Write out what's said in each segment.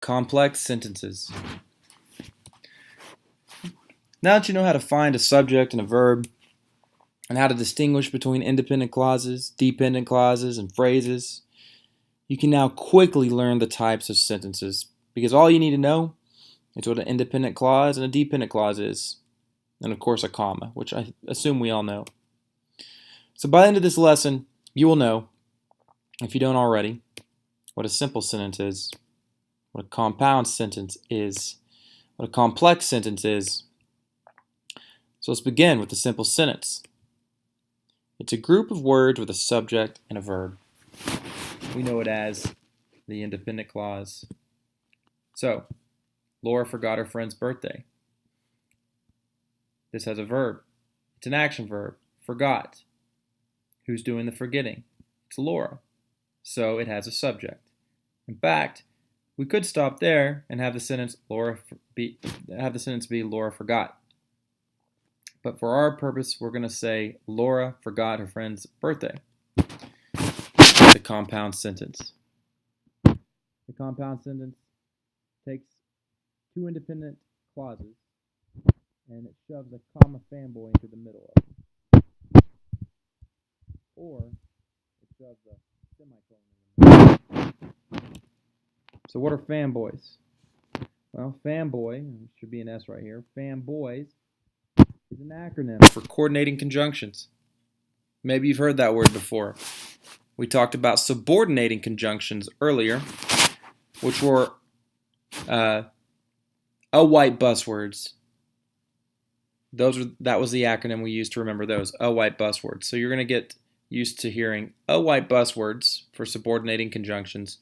Complex sentences. Now that you know how to find a subject and a verb, and how to distinguish between independent clauses, dependent clauses, and phrases, you can now quickly learn the types of sentences, because all you need to know is what an independent clause and a dependent clause is, and of course a comma, which I assume we all know. So by the end of this lesson, you will know, if you don't already, what a simple sentence is, what a compound sentence is, what a complex sentence is. So let's begin with the simple sentence. It's a group of words with a subject and a verb. We know it as the independent clause. So, Laura forgot her friend's birthday. This has a verb. It's an action verb. Forgot. Who's doing the forgetting? It's Laura. So it has a subject. In fact, we could stop there and have the sentence be Laura forgot. But for our purpose, we're going to say Laura forgot her friend's birthday. The compound sentence. The compound sentence takes two independent clauses and it shoves a comma fanboy into the middle of them. Or it shoves a semicolon in the middle. So what are fanboys? Well, fanboy, should be an S right here, fanboys is an acronym for coordinating conjunctions. Maybe you've heard that word before. We talked about subordinating conjunctions earlier, which were white buswords. That was the acronym we used to remember those, white buswords. So you're going to get used to hearing white buswords for subordinating conjunctions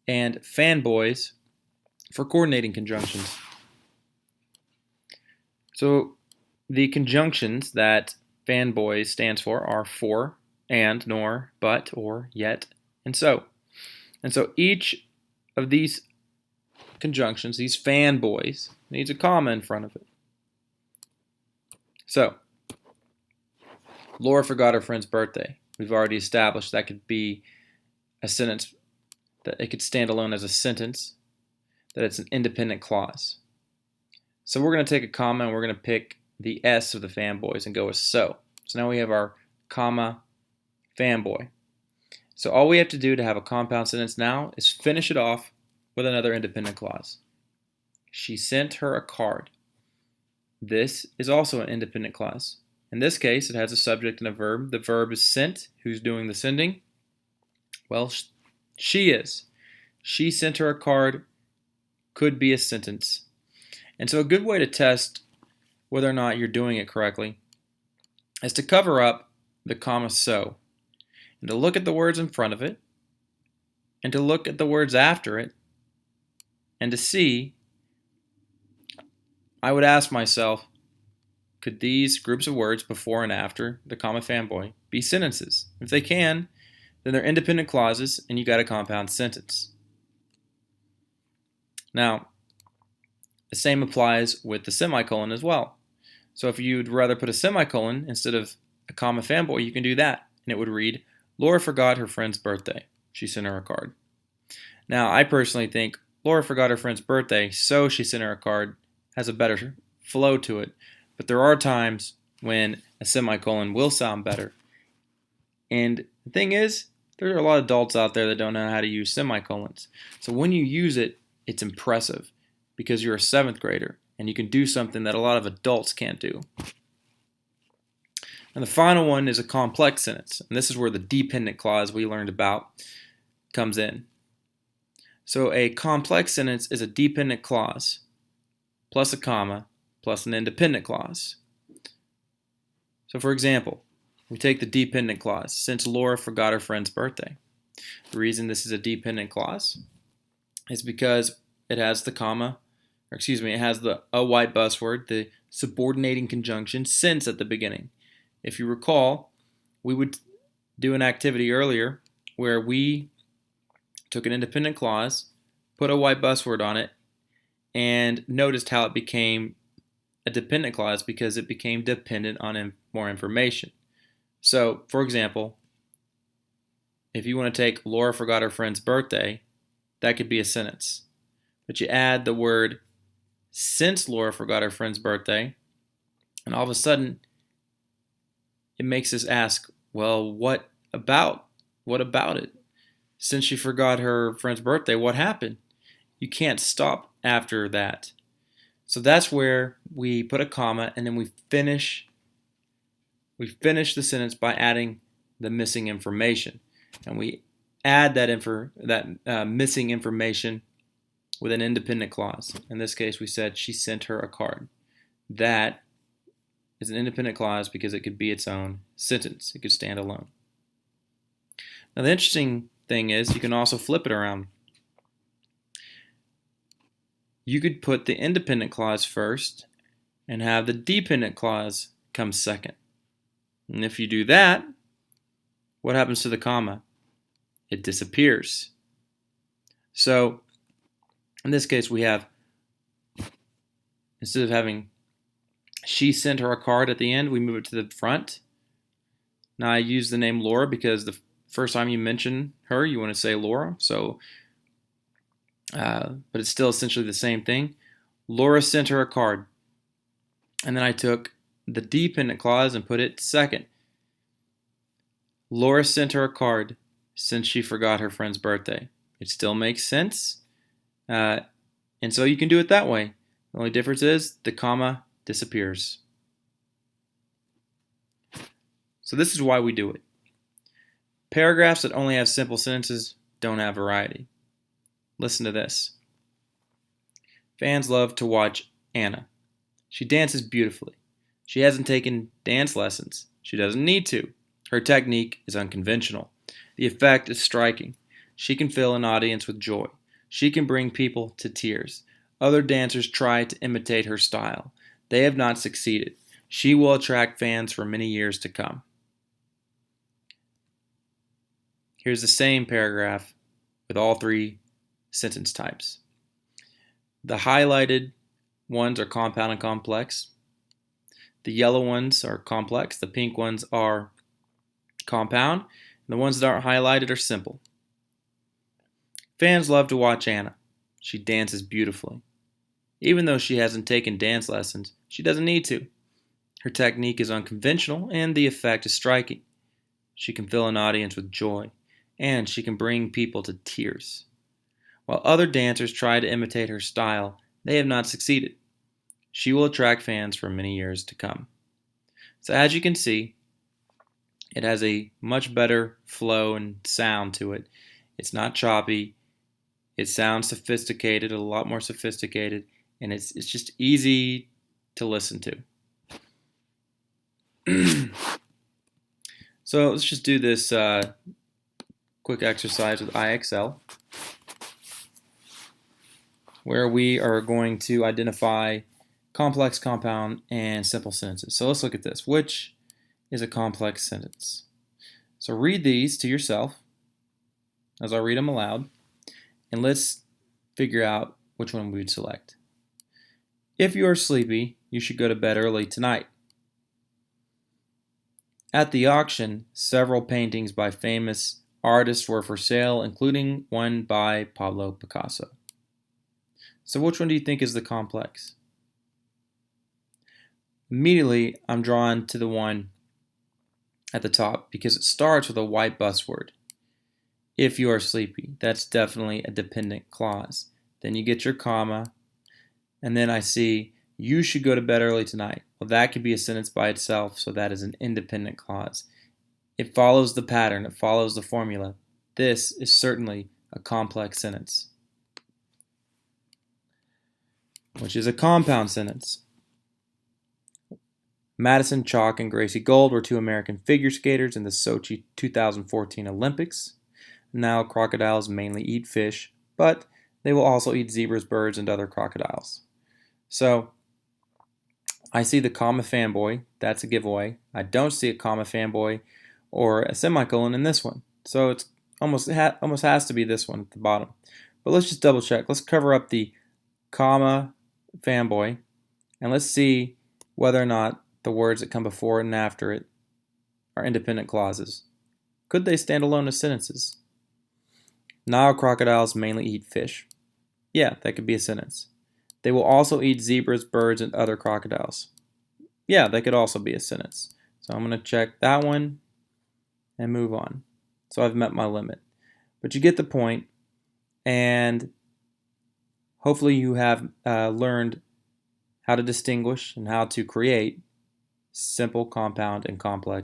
and fanboys for coordinating conjunctions. So the conjunctions that fanboys stands for, and, nor, but, or, yet, and so. And so each of these conjunctions, these fanboys, needs a comma in front of it. So, Laura forgot her friend's birthday. We've already established that could be a sentence, that it could stand alone as a sentence, that it's an independent clause. So we're going to take a comma and we're going to pick the S of the fanboys and go with so. So now we have our comma fanboy. So all we have to do to have a compound sentence now is finish it off with another independent clause. She sent her a card. This is also an independent clause. In this case, it has a subject and a verb. The verb is sent. Who's doing the sending? Well, she is. She sent her a card could be a sentence. And so a good way to test whether or not you're doing it correctly is to cover up the comma so, and to look at the words in front of it, and to look at the words after it, and to see, I would ask myself, could these groups of words before and after the comma fanboy be sentences? If they can, then they're independent clauses and you got a compound sentence. Now, the same applies with the semicolon as well. So if you'd rather put a semicolon instead of a comma fanboy, you can do that. And it would read, Laura forgot her friend's birthday. She sent her a card. Now, I personally think Laura forgot her friend's birthday, so she sent her a card has a better flow to it. But there are times when a semicolon will sound better. And the thing is, there are a lot of adults out there that don't know how to use semicolons. So when you use it, it's impressive because you're a 7th grader and you can do something that a lot of adults can't do. And the final one is a complex sentence. And this is where the dependent clause we learned about comes in. So a complex sentence is a dependent clause plus a comma plus an independent clause. So for example, we take the dependent clause, since Laura forgot her friend's birthday. The reason this is a dependent clause is because it has the it has the white busword, the subordinating conjunction, since at the beginning. If you recall, we would do an activity earlier where we took an independent clause, put a white busword on it, and noticed how it became a dependent clause because it became dependent on more information. So, for example, if you want to take Laura forgot her friend's birthday, that could be a sentence. but you add the word since Laura forgot her friend's birthday, and all of a sudden it makes us ask, well, what about it? Since she forgot her friend's birthday, what happened? You can't stop after that. So that's where we put a comma, and then we finish the sentence by adding the missing information. And we add that missing information with an independent clause. In this case, we said she sent her a card. That is an independent clause because it could be its own sentence. It could stand alone. Now, the interesting thing is you can also flip it around. You could put the independent clause first and have the dependent clause come second. And if you do that, what happens to the comma? It disappears. So in this case, we have, instead of having she sent her a card at the end, we move it to the front. Now I use the name Laura because the first time you mention her, you want to say Laura. So, but it's still essentially the same thing. Laura sent her a card. And then I took the dependent clause and put it second. Laura sent her a card since she forgot her friend's birthday. It still makes sense. And so you can do it that way. The only difference is the comma disappears. So this is why we do it. Paragraphs that only have simple sentences don't have variety. Listen to this. Fans love to watch Anna. She dances beautifully. She hasn't taken dance lessons. She doesn't need to. Her technique is unconventional. The effect is striking. She can fill an audience with joy. She can bring people to tears. Other dancers try to imitate her style. They have not succeeded. She will attract fans for many years to come. Here's the same paragraph with all three sentence types. The highlighted ones are compound and complex. The yellow ones are complex. The pink ones are compound. And the ones that aren't highlighted are simple. Fans love to watch Anna. She dances beautifully. Even though she hasn't taken dance lessons, she doesn't need to. Her technique is unconventional and the effect is striking. She can fill an audience with joy, and she can bring people to tears. While other dancers try to imitate her style, they have not succeeded. She will attract fans for many years to come. So as you can see, it has a much better flow and sound to it. It's not choppy. It sounds sophisticated, a lot more sophisticated, and it's just easy to listen to. So let's just do this quick exercise with IXL, where we are going to identify complex, compound, and simple sentences. So let's look at this. Which is a complex sentence? So read these to yourself as I read them aloud, and let's figure out which one we would select. If you are sleepy, you should go to bed early tonight. At the auction, several paintings by famous artists were for sale, including one by Pablo Picasso. So which one do you think is the complex? Immediately, I'm drawn to the one at the top because it starts with a white busword. If you are sleepy, that's definitely a dependent clause. Then you get your comma, and then I see you should go to bed early tonight. Well, that could be a sentence by itself, so that is an independent clause. It follows the pattern, it follows the formula. This is certainly a complex sentence. Which is a compound sentence. Madison Chock and Gracie Gold were two American figure skaters in the Sochi 2014 Olympics. Now crocodiles mainly eat fish, but they will also eat zebras, birds, and other crocodiles. So I see the comma fanboy, that's a giveaway. I don't see a comma fanboy or a semicolon in this one. So it's almost has to be this one at the bottom. But let's just double check. Let's cover up the comma fanboy, and let's see whether or not the words that come before it and after it are independent clauses. Could they stand alone as sentences? Nile crocodiles mainly eat fish. Yeah, that could be a sentence. They will also eat zebras, birds, and other crocodiles. Yeah, that could also be a sentence. So I'm going to check that one and move on. So I've met my limit. But you get the point, and hopefully you have learned how to distinguish and how to create simple, compound, and complex